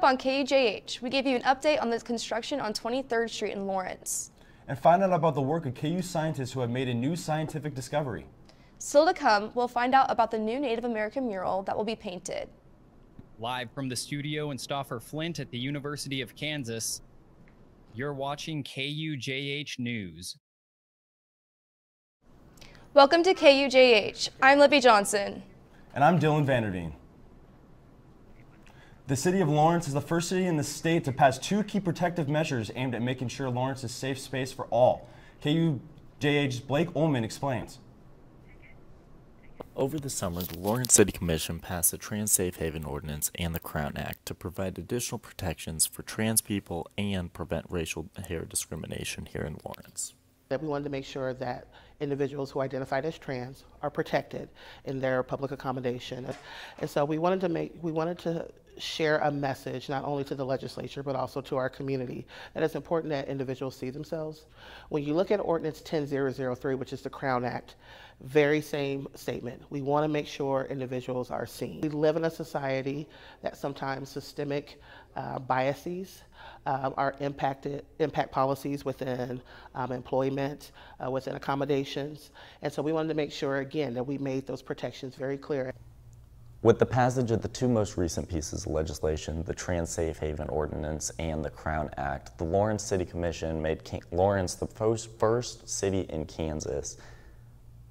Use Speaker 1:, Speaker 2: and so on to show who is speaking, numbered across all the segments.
Speaker 1: on KUJH, we give you an update on the construction on 23rd Street in Lawrence.
Speaker 2: And find out about the work of KU scientists who have made a new scientific discovery.
Speaker 1: Still to come, we'll find out about the new Native American mural that will be painted.
Speaker 3: Live from the studio in Stauffer Flint at the University of Kansas, you're watching KUJH News.
Speaker 1: Welcome to KUJH. I'm Libby Johnson.
Speaker 2: And I'm Dylan Vanderdeen. The city of Lawrence is the first city in the state to pass 2 key protective measures aimed at making sure Lawrence is a safe space for all. KUJH's Blake Ullman explains.
Speaker 4: Over the summer, the Lawrence City Commission passed the Trans Safe Haven Ordinance and the Crown Act to provide additional protections for trans people and prevent racial hair discrimination here in Lawrence.
Speaker 5: That we wanted to make sure that individuals who identified as trans are protected in their public accommodation. And so we wanted to share a message not only to the legislature but also to our community that it's important that individuals see themselves. When you look at Ordinance 10003, which is the Crown Act, very same statement. We want to make sure individuals are seen. We live in a society that sometimes systemic biases impact policies within employment, within accommodations. And so we wanted to make sure, again, that we made those protections very clear.
Speaker 4: With the passage of the 2 most recent pieces of legislation, the Trans Safe Haven Ordinance and the Crown Act, the Lawrence City Commission made Lawrence the first city in Kansas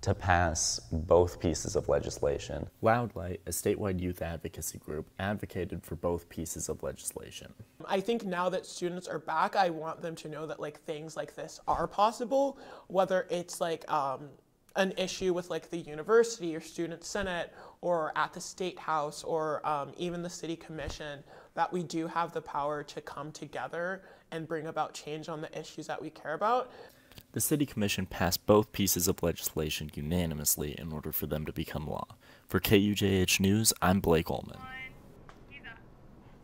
Speaker 4: to pass both pieces of legislation. Loudlight, a statewide youth advocacy group, advocated for both pieces of legislation.
Speaker 6: I think now that students are back, I want them to know that things like this are possible, whether it's an issue with the university or student senate or at the state house or even the city commission, that we do have the power to come together and bring about change on the issues that we care about.
Speaker 4: The City Commission passed both pieces of legislation unanimously in order for them to become law. For KUJH News, I'm Blake Ullman.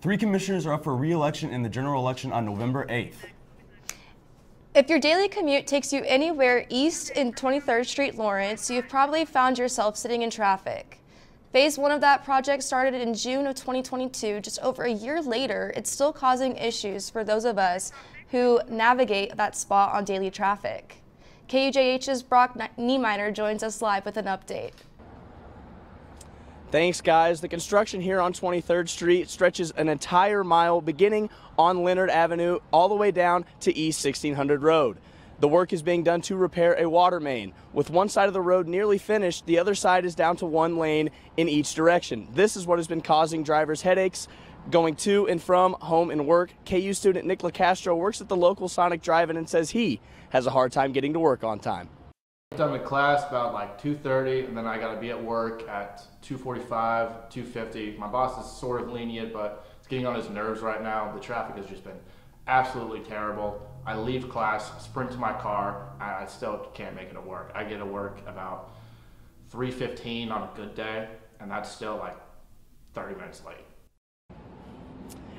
Speaker 2: 3 commissioners are up for re-election in the general election on November 8th.
Speaker 1: If your daily commute takes you anywhere east in 23rd Street, Lawrence, you've probably found yourself sitting in traffic. Phase 1 of that project started in June of 2022. Just over a year later, it's still causing issues for those of us who navigate that spot on daily traffic. KUJH's Brock Niemeyer joins us live with an update.
Speaker 7: Thanks, guys. The construction here on 23rd Street stretches an entire mile beginning on Leonard Avenue all the way down to East 1600 Road. The work is being done to repair a water main. With one side of the road nearly finished, the other side is down to 1 lane in each direction. This is what has been causing drivers headaches going to and from home and work. KU student Nick LaCastro works at the local Sonic Drive-In and says he has a hard time getting to work on time.
Speaker 8: I'm done with class about 2:30, and then I got to be at work at 2:45, 2:50. My boss is sort of lenient, but it's getting on his nerves right now. The traffic has just been absolutely terrible. I leave class, sprint to my car, and I still can't make it to work. I get to work about 3:15 on a good day, and that's still 30 minutes late.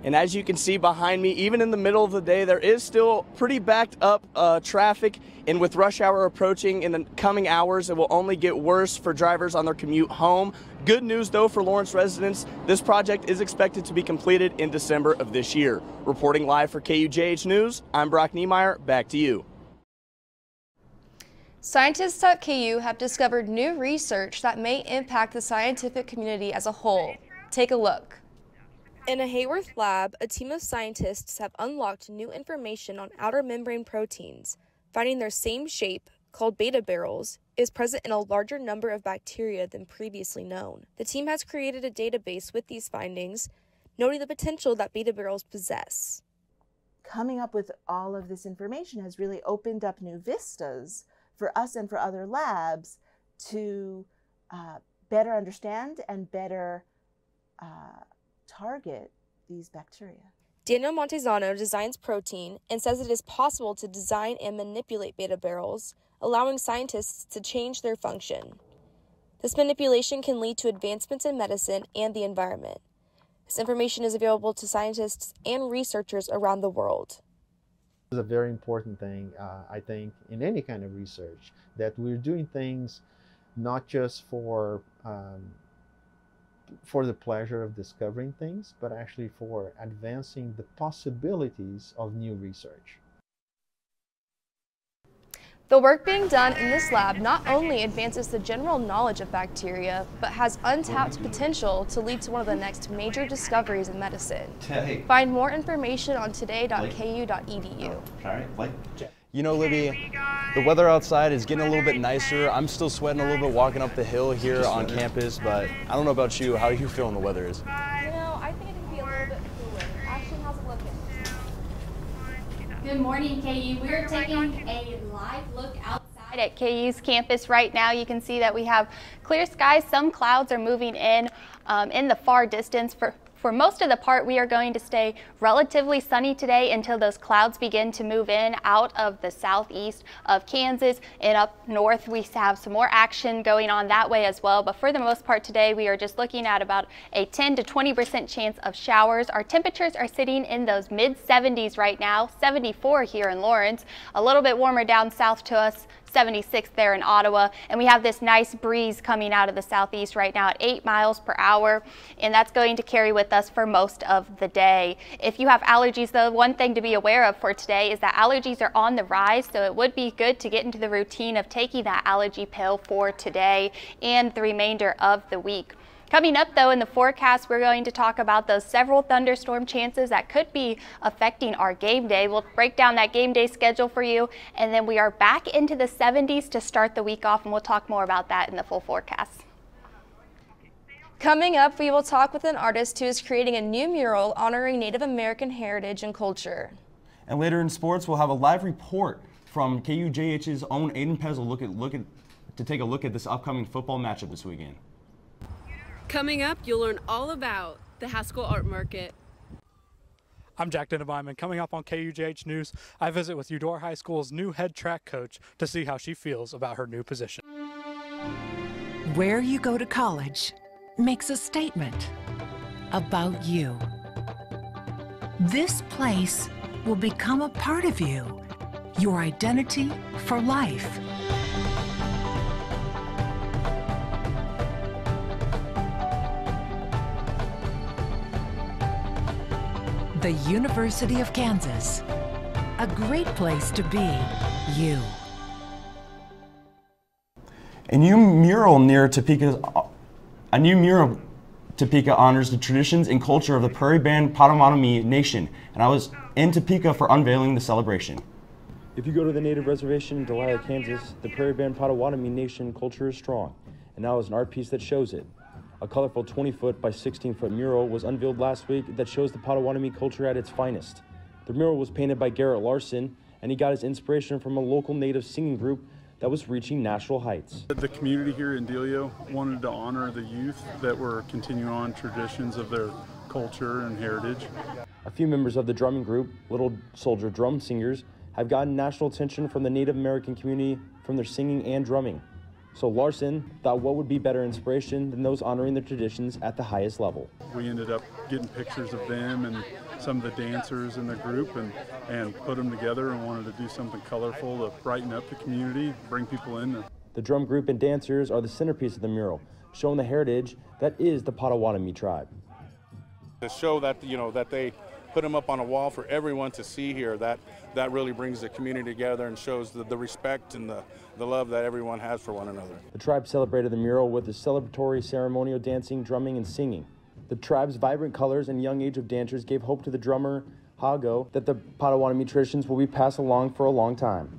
Speaker 7: And as you can see behind me, even in the middle of the day, there is still pretty backed up traffic. And with rush hour approaching in the coming hours, it will only get worse for drivers on their commute home. Good news, though, for Lawrence residents. This project is expected to be completed in December of this year. Reporting live for KUJH News, I'm Brock Niemeyer. Back to you.
Speaker 1: Scientists at KU have discovered new research that may impact the scientific community as a whole. Take a look. In a Hayworth lab, a team of scientists have unlocked new information on outer membrane proteins, finding their same shape, called beta barrels, is present in a larger number of bacteria than previously known. The team has created a database with these findings, noting the potential that beta barrels possess.
Speaker 9: Coming up with all of this information has really opened up new vistas for us and for other labs to better understand and better target these bacteria.
Speaker 1: Daniel Montezano designs protein and says it is possible to design and manipulate beta barrels, allowing scientists to change their function. This manipulation can lead to advancements in medicine and the environment. This information is available to scientists and researchers around the world.
Speaker 10: It's a very important thing, I think, in any kind of research, that we're doing things not just for for the pleasure of discovering things, but actually for advancing the possibilities of new research.
Speaker 1: The work being done in this lab not only advances the general knowledge of bacteria, but has untapped potential to lead to one of the next major discoveries in medicine. Find more information on today.ku.edu.
Speaker 2: You know, Libby, the weather outside is getting a little bit nicer. I'm still sweating a little bit walking up the hill here on campus, but I don't know about you. How are you feeling the weather is?
Speaker 1: You know, I think it can be a little bit cooler. Ashton, how's it looking?
Speaker 11: Good morning, KU. We're taking a live look outside at KU's campus right now. You can see that we have clear skies. Some clouds are moving in the far distance. For most of the part, we are going to stay relatively sunny today until those clouds begin to move in out of the southeast of Kansas, and up north we have some more action going on that way as well. But for the most part today, we are just looking at about a 10 to 20% chance of showers. Our temperatures are sitting in those mid 70s right now, 74 here in Lawrence, a little bit warmer down south to us, 76 there in Ottawa, and we have this nice breeze coming out of the southeast right now at 8 miles per hour, and that's going to carry with us for most of the day. If you have allergies, though, one thing to be aware of for today is that allergies are on the rise, so it would be good to get into the routine of taking that allergy pill for today and the remainder of the week. Coming up, though, in the forecast, we're going to talk about those several thunderstorm chances that could be affecting our game day. We'll break down that game day schedule for you, and then we are back into the 70s to start the week off, and we'll talk more about that in the full forecast.
Speaker 1: Coming up, we will talk with an artist who is creating a new mural honoring Native American heritage and culture.
Speaker 2: And later in sports, we'll have a live report from KUJH's own Aiden Pezel to take a look at this upcoming football matchup this weekend.
Speaker 12: Coming up, you'll learn all about the Haskell Art Market.
Speaker 13: I'm Jack Dennebeim, coming up on KUJH News, I visit with Eudora High School's new head track coach to see how she feels about her new position.
Speaker 14: Where you go to college makes a statement about you. This place will become a part of you, your identity for life. The University of Kansas, a great place to be you.
Speaker 2: A new mural near Topeka honors the traditions and culture of the Prairie Band Potawatomi Nation, and I was in Topeka for unveiling the celebration. If you go to the Native Reservation in Delilah, Kansas, the Prairie Band Potawatomi Nation culture is strong, and now is an art piece that shows it. A colorful 20-foot by 16-foot mural was unveiled last week that shows the Potawatomi culture at its finest. The mural was painted by Garrett Larson, and he got his inspiration from a local Native singing group that was reaching national heights.
Speaker 15: The community here in Delia wanted to honor the youth that were continuing on traditions of their culture and heritage.
Speaker 2: A few members of the drumming group, Little Soldier Drum Singers, have gotten national attention from the Native American community from their singing and drumming. So Larson thought what would be better inspiration than those honoring their traditions at the highest level.
Speaker 15: We ended up getting pictures of them and some of the dancers in the group and put them together and wanted to do something colorful to brighten up the community, bring people in.
Speaker 2: The drum group and dancers are the centerpiece of the mural, showing the heritage that is the Potawatomi tribe.
Speaker 16: To show that, that they put them up on a wall for everyone to see here, that really brings the community together and shows the respect and the love that everyone has for one another.
Speaker 2: The tribe celebrated the mural with a celebratory ceremonial dancing, drumming, and singing. The tribe's vibrant colors and young age of dancers gave hope to the drummer, Hago, that the Potawatomi traditions will be passed along for a long time.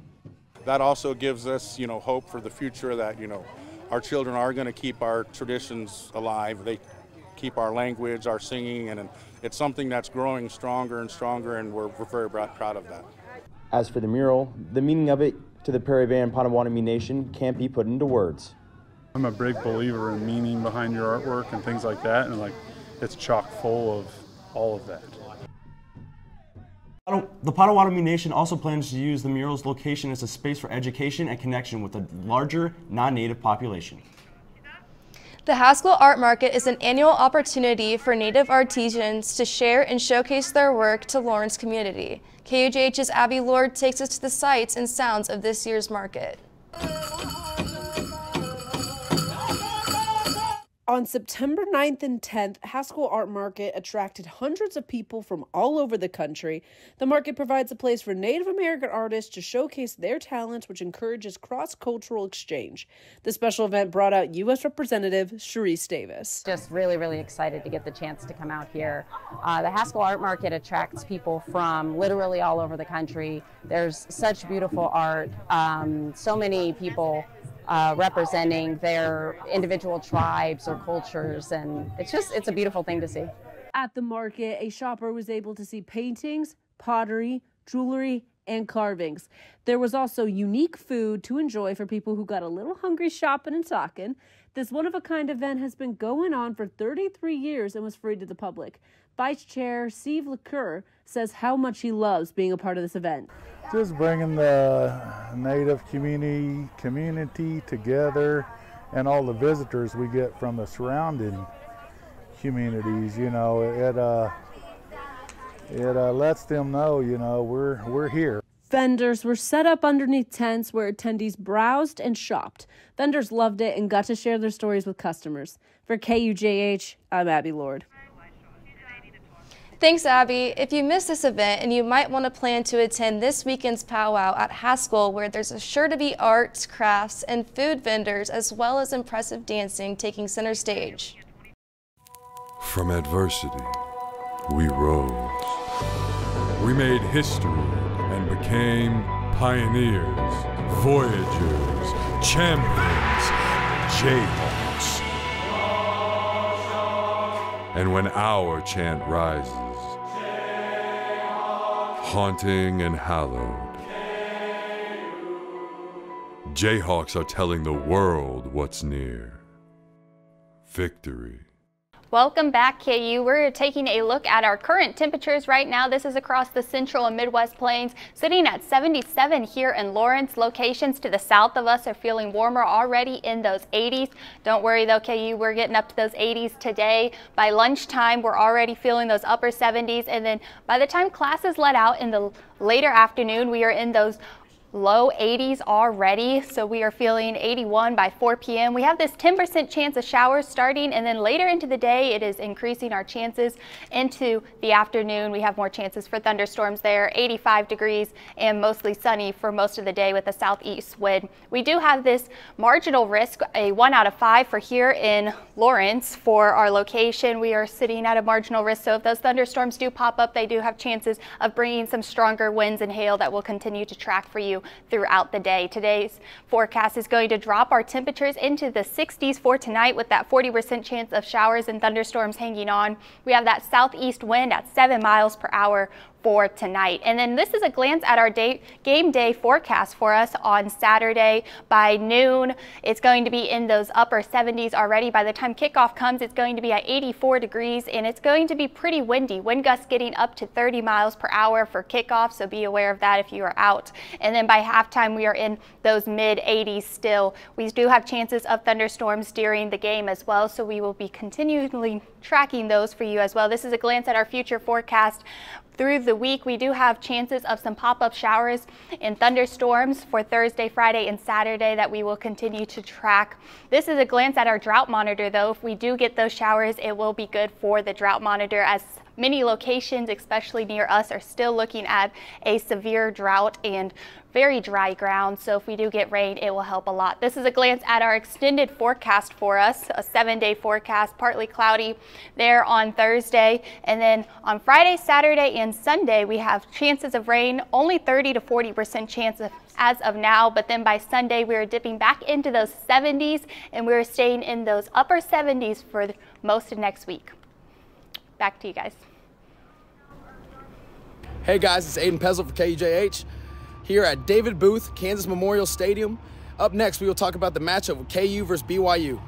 Speaker 16: That also gives us, hope for the future that, our children are going to keep our traditions alive. They keep our language, our singing, and it's something that's growing stronger and stronger, and we're very proud of that.
Speaker 2: As for the mural, the meaning of it to the Prairie Band Potawatomi Nation can't be put into words.
Speaker 15: I'm a big believer in meaning behind your artwork and things like that, and it's chock full of all of that.
Speaker 2: The Potawatomi Nation also plans to use the mural's location as a space for education and connection with a larger non-Native population.
Speaker 1: The Haskell Art Market is an annual opportunity for Native artisans to share and showcase their work to Lawrence community. KUJH's Abby Lord takes us to the sights and sounds of this year's market.
Speaker 17: On September 9th and 10th, Haskell Art Market attracted hundreds of people from all over the country. The market provides a place for Native American artists to showcase their talents, which encourages cross-cultural exchange. The special event brought out U.S. Representative Sharice Davis.
Speaker 18: Just really, really excited to get the chance to come out here. The Haskell Art Market attracts people from literally all over the country. There's such beautiful art, so many people representing their individual tribes or cultures, and it's a beautiful thing to see.
Speaker 17: At the market, a shopper was able to see paintings, pottery, jewelry, and carvings. There was also unique food to enjoy for people who got a little hungry shopping and talking. This one-of-a-kind event has been going on for 33 years and was free to the public. Vice Chair Steve LeCoeur says how much he loves being a part of this event.
Speaker 19: Just bringing the Native community together, and all the visitors we get from the surrounding communities. You know, it lets them know, you know, we're here.
Speaker 17: Vendors were set up underneath tents where attendees browsed and shopped. Vendors loved it and got to share their stories with customers. For KUJH, I'm Abby Lord.
Speaker 1: Thanks, Abby. If you missed this event, and you might want to plan to attend this weekend's powwow at Haskell, where there's sure to be arts, crafts, and food vendors, as well as impressive dancing taking center stage.
Speaker 20: From adversity, we rose. We made history and became pioneers, voyagers, champions, Jayhawks. And when our chant rises, haunting and hallowed, Jayhawks are telling the world what's near. Victory.
Speaker 11: Welcome back, KU. We're taking a look at our current temperatures right now. This is across the central and Midwest plains, sitting at 77 here in Lawrence. Locations to the south of us are feeling warmer already in those 80s. Don't worry though, KU, we're getting up to those 80s today. By lunchtime, we're already feeling those upper 70s. And then by the time classes let out in the later afternoon, we are in those low 80s already, so we are feeling 81 by 4 p.m. We have this 10% chance of showers starting, and then later into the day it is increasing our chances into the afternoon. We have more chances for thunderstorms there, 85 degrees and mostly sunny for most of the day with a southeast wind. We do have this marginal risk, a 1 out of 5 for here in Lawrence. For our location, we are sitting at a marginal risk, so if those thunderstorms do pop up, they do have chances of bringing some stronger winds and hail that will continue to track for you throughout the day. Today's forecast is going to drop our temperatures into the 60s for tonight with that 40% chance of showers and thunderstorms hanging on. We have that southeast wind at 7 miles per hour for tonight. And then this is a glance at our game day forecast for us on Saturday. By noon, it's going to be in those upper 70s already. By the time kickoff comes, it's going to be at 84 degrees, and it's going to be pretty windy. Wind gusts getting up to 30 miles per hour for kickoff, so be aware of that if you are out. And then by halftime, we are in those mid 80s still. We do have chances of thunderstorms during the game as well, so we will be continually tracking those for you as well. This is a glance at our future forecast. Through the week, we do have chances of some pop-up showers and thunderstorms for Thursday, Friday, and Saturday that we will continue to track. This is a glance at our drought monitor, though. If we do get those showers, it will be good for the drought monitor, as many locations, especially near us, are still looking at a severe drought and very dry ground. So if we do get rain, it will help a lot. This is a glance at our extended forecast for us, a 7-day forecast, partly cloudy there on Thursday. And then on Friday, Saturday, and Sunday, we have chances of rain, only 30 to 40% chance as of now. But then by Sunday, we are dipping back into those 70s, and we're staying in those upper 70s for most of next week. Back to you guys.
Speaker 7: Hey guys, it's Aiden Pezel for KUJH here at David Booth, Kansas Memorial Stadium. Up next, we will talk about the matchup with KU versus BYU.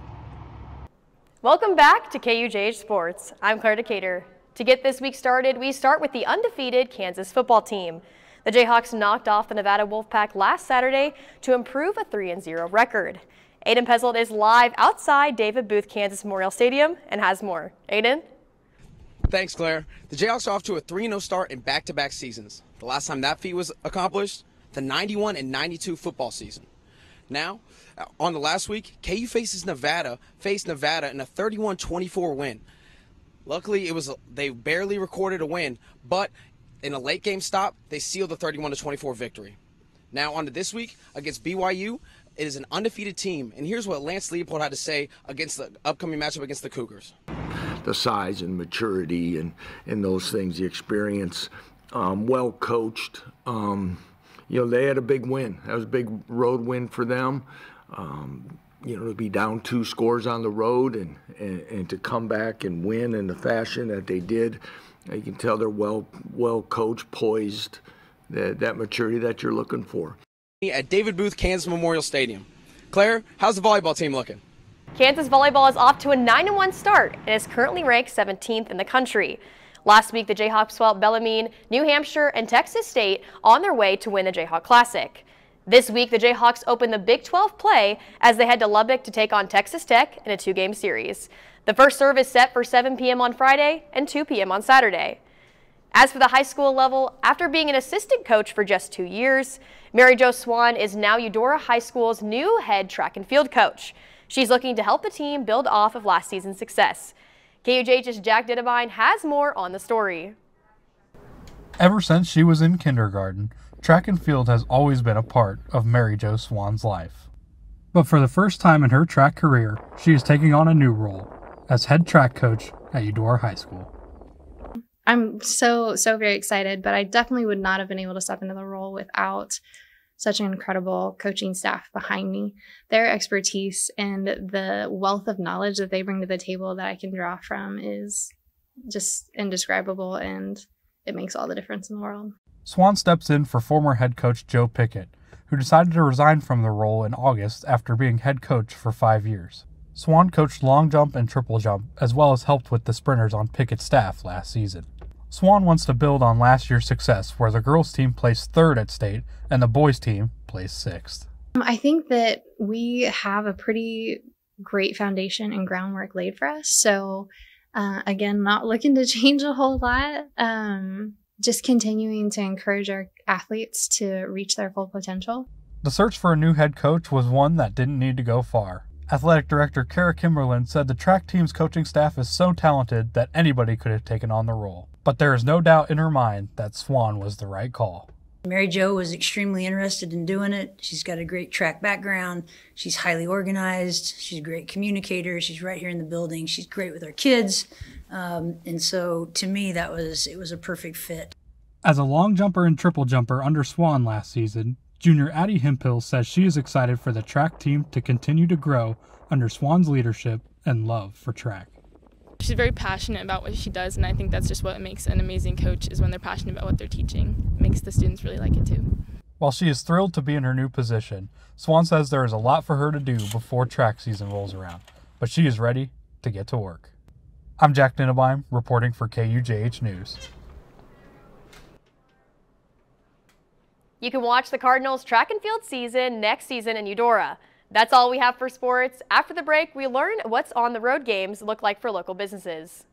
Speaker 21: Welcome back to KUJH Sports. I'm Claire Decatur. To get this week started, we start with the undefeated Kansas football team. The Jayhawks knocked off the Nevada Wolfpack last Saturday to improve a 3-0 record. Aiden Pezel is live outside David Booth, Kansas Memorial Stadium and has more. Aiden?
Speaker 7: Thanks, Claire. The Jayhawks are off to a 3-0 start in back-to-back seasons. The last time that feat was accomplished, the 91 and 92 football season.
Speaker 3: Now, on the last week, KU faced Nevada in a 31-24 win. Luckily, they barely recorded a win, but in a late game stop, they sealed the 31-24 victory. Now, on to this week against BYU. It is an undefeated team, and here's what Lance Leopold had to say against the upcoming matchup against the Cougars.
Speaker 22: The size and maturity and those things, the experience, well coached. They had a big win. That was a big road win for them. To be down 2 scores on the road and to come back and win in the fashion that they did, you can tell they're well coached, poised, that maturity that you're looking for.
Speaker 3: At David Booth Kansas Memorial Stadium. Claire, how's the volleyball team looking?
Speaker 21: Kansas volleyball is off to a 9-1 start and is currently ranked 17th in the country. Last week, the Jayhawks swept Bellarmine, New Hampshire, and Texas State on their way to win the Jayhawk Classic. This week, the Jayhawks open the Big 12 play as they head to Lubbock to take on Texas Tech in a 2-game series. The first serve is set for 7 p.m. on Friday and 2 p.m. on Saturday. As for the high school level, after being an assistant coach for just 2 years, Mary Jo Swan is now Eudora High School's new head track and field coach. She's looking to help the team build off of last season's success. KUJH's Jack Dittebine has more on the story.
Speaker 13: Ever since she was in kindergarten, track and field has always been a part of Mary Jo Swan's life. But for the first time in her track career, she is taking on a new role as head track coach at Eudora High School.
Speaker 23: I'm so very excited, but I definitely would not have been able to step into the role without such an incredible coaching staff behind me. Their expertise and the wealth of knowledge that they bring to the table that I can draw from is just indescribable, and it makes all the difference in the world.
Speaker 13: Swan steps in for former head coach Joe Pickett, who decided to resign from the role in August after being head coach for 5 years. Swan coached long jump and triple jump, as well as helped with the sprinters on Pickett's staff last season. Swan wants to build on last year's success, where the girls' team placed 3rd at state and the boys' team placed 6th.
Speaker 23: I think that we have a pretty great foundation and groundwork laid for us. So, again, not looking to change a whole lot, just continuing to encourage our athletes to reach their full potential.
Speaker 13: The search for a new head coach was one that didn't need to go far. Athletic Director Kara Kimberlin said the track team's coaching staff is so talented that anybody could have taken on the role. But there is no doubt in her mind that Swan was the right call.
Speaker 24: Mary Jo was extremely interested in doing it. She's got a great track background. She's highly organized. She's a great communicator. She's right here in the building. She's great with our kids. And so to me, it was a perfect fit.
Speaker 13: As a long jumper and triple jumper under Swan last season, junior Addie Hemphill says she is excited for the track team to continue to grow under Swan's leadership and love for track.
Speaker 25: She's very passionate about what she does, and I think that's just what makes an amazing coach, is when they're passionate about what they're teaching. It makes the students really like it too.
Speaker 13: While she is thrilled to be in her new position, Swan says there is a lot for her to do before track season rolls around, but she is ready to get to work. I'm Jack Dittebine, reporting for KUJH News.
Speaker 21: You can watch the Cardinals track and field season next season in Eudora. That's all we have for sports. After the break, we learn what's on the road games look like for local businesses.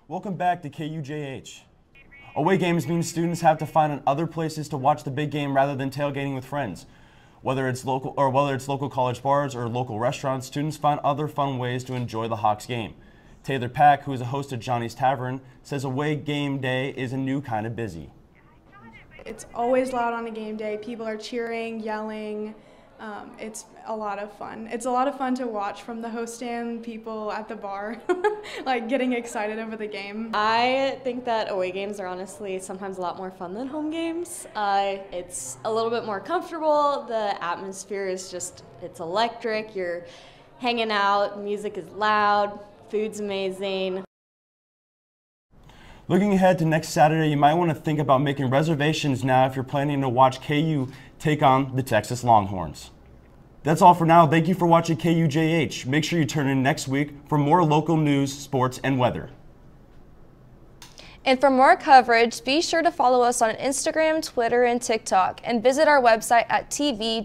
Speaker 2: Welcome back to KUJH. Away games mean students have to find other places to watch the big game rather than tailgating with friends. Whether it's local college bars or local restaurants, students find other fun ways to enjoy the Hawks game. Taylor Pack, who is a host at Johnny's Tavern, says away game day is a new kind of busy.
Speaker 26: It's always loud on a game day. People are cheering, yelling. It's a lot of fun. It's a lot of fun to watch from the host stand, people at the bar, like getting excited over the game.
Speaker 27: I think that away games are honestly sometimes a lot more fun than home games. It's a little bit more comfortable. The atmosphere is just, it's electric. You're hanging out, music is loud, food's amazing.
Speaker 2: Looking ahead to next Saturday, you might want to think about making reservations now if you're planning to watch KU take on the Texas Longhorns. That's all for now. Thank you for watching KUJH. Make sure you turn in next week for more local news, sports, and weather.
Speaker 1: And for more coverage, be sure to follow us on Instagram, Twitter, and TikTok, and visit our website at tv.ku.edu.